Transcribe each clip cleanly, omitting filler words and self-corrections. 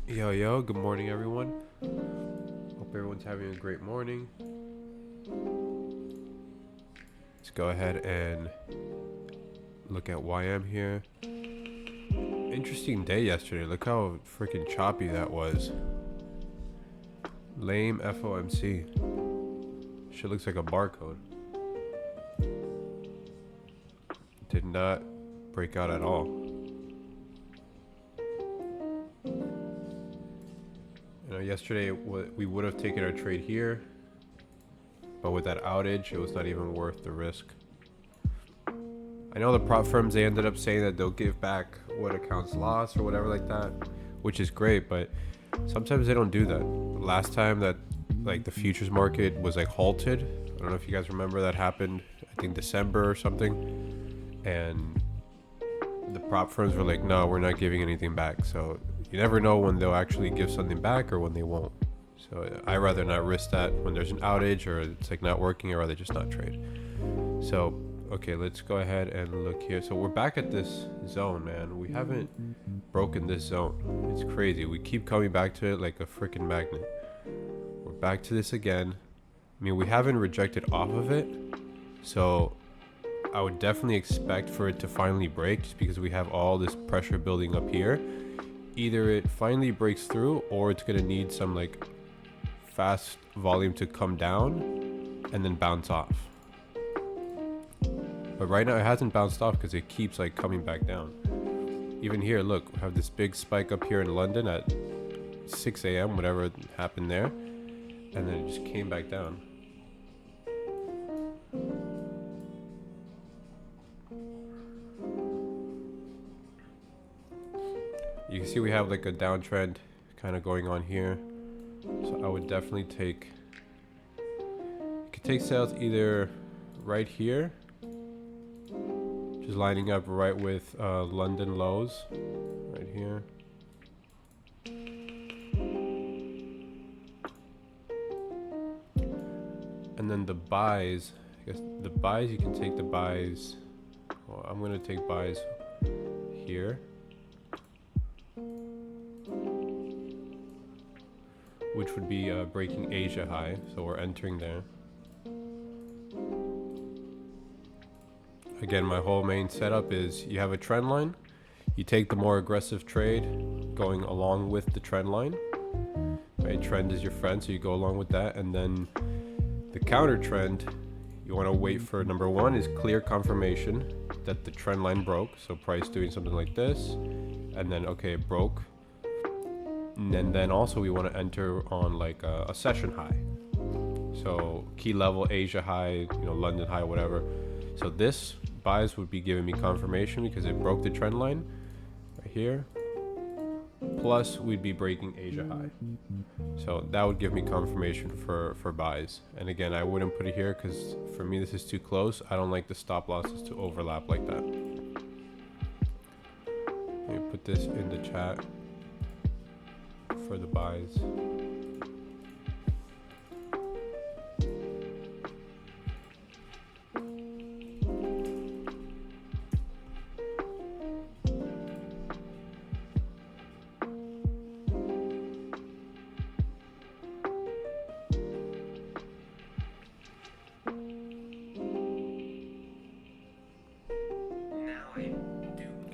Yo, good morning, everyone. Hope everyone's having a great morning. Let's go ahead and look at YM here. Interesting day yesterday. Look how freaking choppy that was. Lame FOMC. Shit looks like a barcode. Did not break out at all. Yesterday we would have taken our trade here, but with that outage, it was not even worth the risk. I know the prop firms, they ended up saying that they'll give back what accounts lost or whatever like that, which is great, but sometimes they don't do that. Last time that the futures market was halted, I don't know if you guys remember, that happened I think December or something, and the prop firms were like, no, we're not giving anything back. So you never know when they'll actually give something back or when they won't. So I rather not risk that when there's an outage or it's not working. I'd rather just not trade. So okay, let's go ahead and look here. So we're back at this zone, man. We haven't broken this zone. It's crazy. We keep coming back to it like a freaking magnet. We're back to this again. I mean, we haven't rejected off of it, so I would definitely expect for it to finally break, just because we have all this pressure building up here. Either it finally breaks through, or it's gonna need some fast volume to come down and then bounce off. But right now it hasn't bounced off because it keeps coming back down. Even here, look, we have this big spike up here in London at 6 a.m. whatever happened there, and then it just came back down. You can see we have a downtrend kind of going on here. So I would definitely you could take sales either right here, just lining up right with London lows, right here. And then the buys, I guess the buys, you can take the buys, well, I'm going to take buys here, which would be breaking Asia high, so we're entering there. Again, my whole main setup is you have a trend line, you take the more aggressive trade going along with the trend line, right? Trend is your friend, so you go along with that. And then the counter trend, you want to wait for, number one is clear confirmation that the trend line broke, so price doing something like this, and then okay, it broke. And then also we want to enter on a session high, so key level Asia high, London high, whatever. So this buys would be giving me confirmation because it broke the trend line right here, plus we'd be breaking Asia high, so that would give me confirmation for buys. And again, I wouldn't put it here because for me this is too close. I don't like the stop losses to overlap like that. Let me put this in the chat for the buys.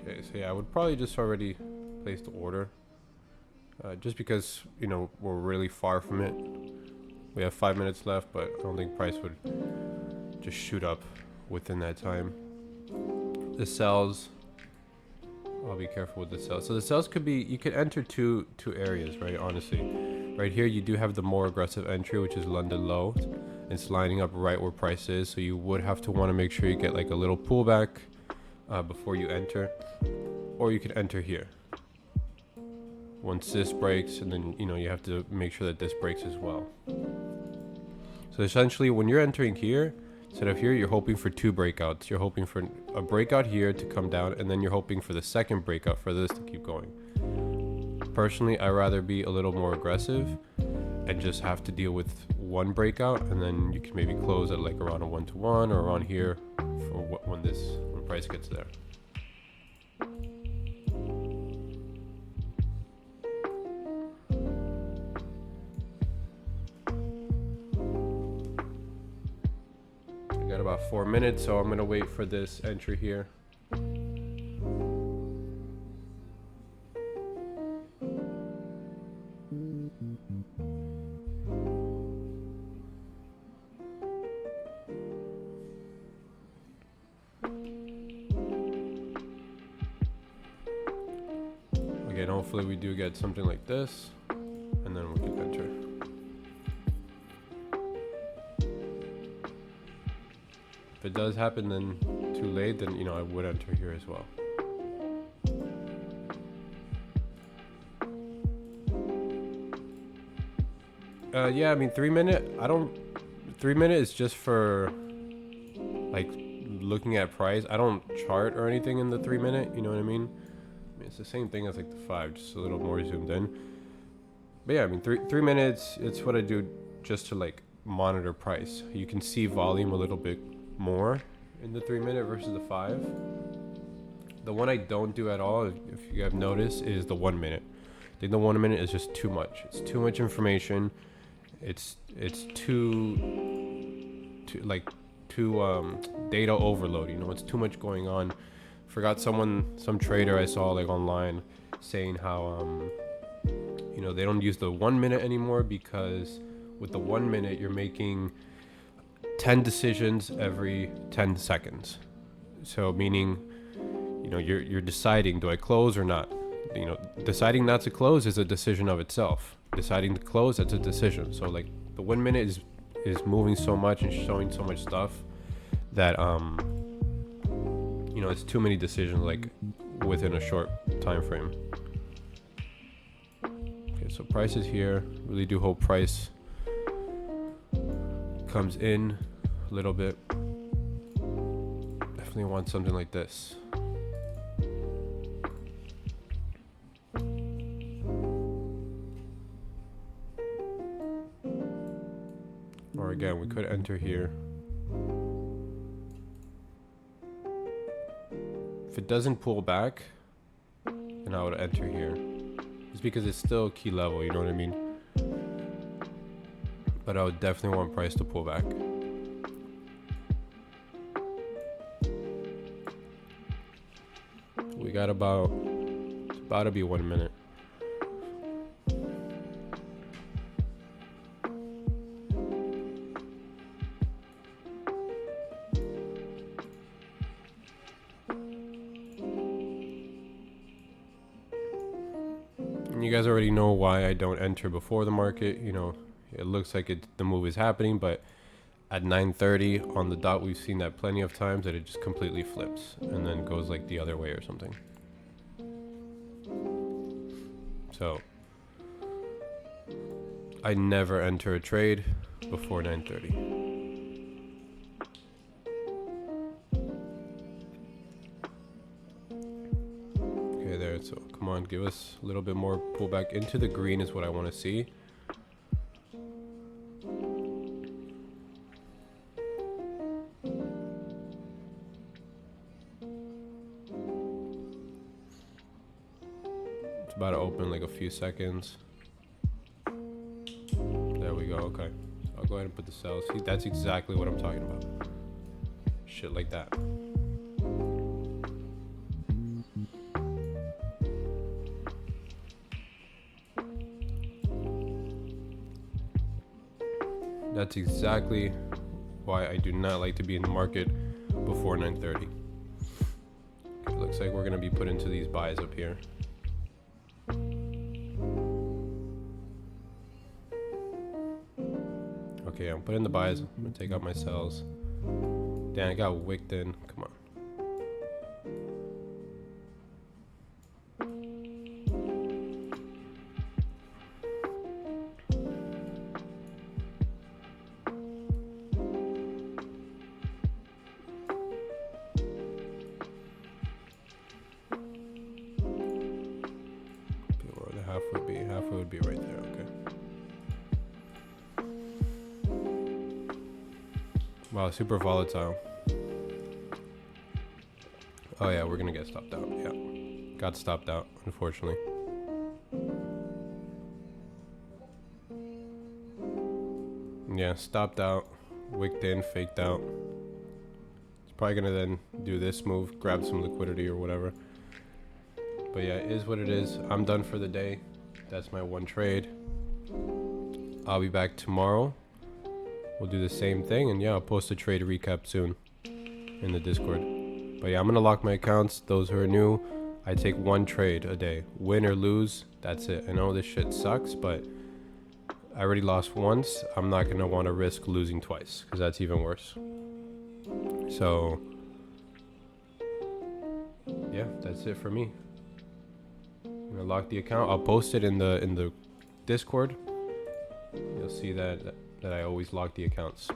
Okay, so yeah, I would probably just already place the order. Just because we're really far from it. We have 5 minutes left, but I don't think price would just shoot up within that time. The sells, I'll be careful with the sells. So the sells could be, you could enter two areas, right? Honestly, right here you do have the more aggressive entry, which is London low. It's lining up right where price is, so you would have to want to make sure you get a little pullback before you enter, or you could enter here once this breaks, and then you have to make sure that this breaks as well. So essentially when you're entering here, instead of here, you're hoping for two breakouts. You're hoping for a breakout here to come down, and then you're hoping for the second breakout for this to keep going. Personally, I'd rather be a little more aggressive and just have to deal with one breakout, and then you can maybe close at around a 1-to-1 or around here for when price gets there. about 4 minutes, so I'm gonna wait for this entry here. Again, hopefully we do get something like this, and then we can enter. If it does happen, then too late, then, you know, I would enter here as well. Yeah, I mean, 3 minute, 3 minute is just for, like, looking at price. I don't chart or anything in the 3 minute, you know what I mean? It's the same thing as like the 5, just a little more zoomed in. But yeah, I mean, 3 minutes, it's what I do just to like monitor price. You can see volume a little bit more in the 3 minute versus the 5. The one I don't do at all, if you have noticed, is the 1 minute. I think the 1 minute is just too much. It's too much information. It's too data overload. You know, it's too much going on. Forgot some trader I saw like online saying how you know, they don't use the 1 minute anymore because with the 1 minute you're making 10 decisions every 10 seconds. So meaning, you know, you're deciding, do I close or not? You know, deciding not to close is a decision of itself. Deciding to close, that's a decision. So like the 1 minute is moving so much and showing so much stuff that you know, it's too many decisions like within a short time frame. Okay, so price is here. Really do hope price comes in a little bit. Definitely want something like this. Or again, we could enter here. If it doesn't pull back, then I would enter here. Just because it's still a key level, you know what I mean? But I would definitely want price to pull back. We got it's about to be 1 minute. You guys already know why I don't enter before the market. You know, it looks like the move is happening, but at 9:30 on the dot, we've seen that plenty of times that it just completely flips and then goes like the other way or something. So I never enter a trade before 9:30. So come on, give us a little bit more pullback into the green is what I want to see. It's about to open like a few seconds. There we go. Okay, I'll go ahead and put the sell. See, that's exactly what I'm talking about. Shit like that. That's exactly why I do not like to be in the market before 9:30. Okay, looks like we're gonna be put into these buys up here. Okay, I'm putting the buys. I'm gonna take out my sells. Damn, I got wicked in. Come on. Halfway would be right there, okay. Wow, super volatile. Oh yeah, we're gonna get stopped out. Yeah, got stopped out, unfortunately. Yeah, stopped out, wicked in, faked out. Probably gonna then do this move, grab some liquidity or whatever. But yeah, it is what it is. I'm done for the day. That's my one trade. I'll be back tomorrow. We'll do the same thing, and yeah, I'll post a trade recap soon in the Discord. But yeah, I'm gonna lock my accounts. Those who are new, I take one trade a day. Win or lose, that's it. I know this shit sucks, but I already lost once. I'm not gonna want to risk losing twice, because that's even worse. So yeah, that's it for me. I'm gonna lock the account. I'll post it in the Discord. You'll see that I always lock the accounts.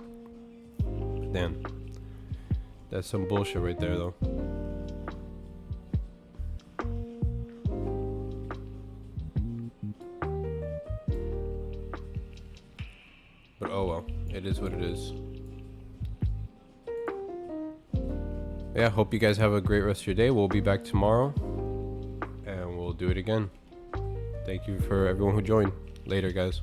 Damn, that's some bullshit right there, though. But oh well, it is what it is. Yeah, hope you guys have a great rest of your day. We'll be back tomorrow, and we'll do it again. Thank you for everyone who joined. Later, guys.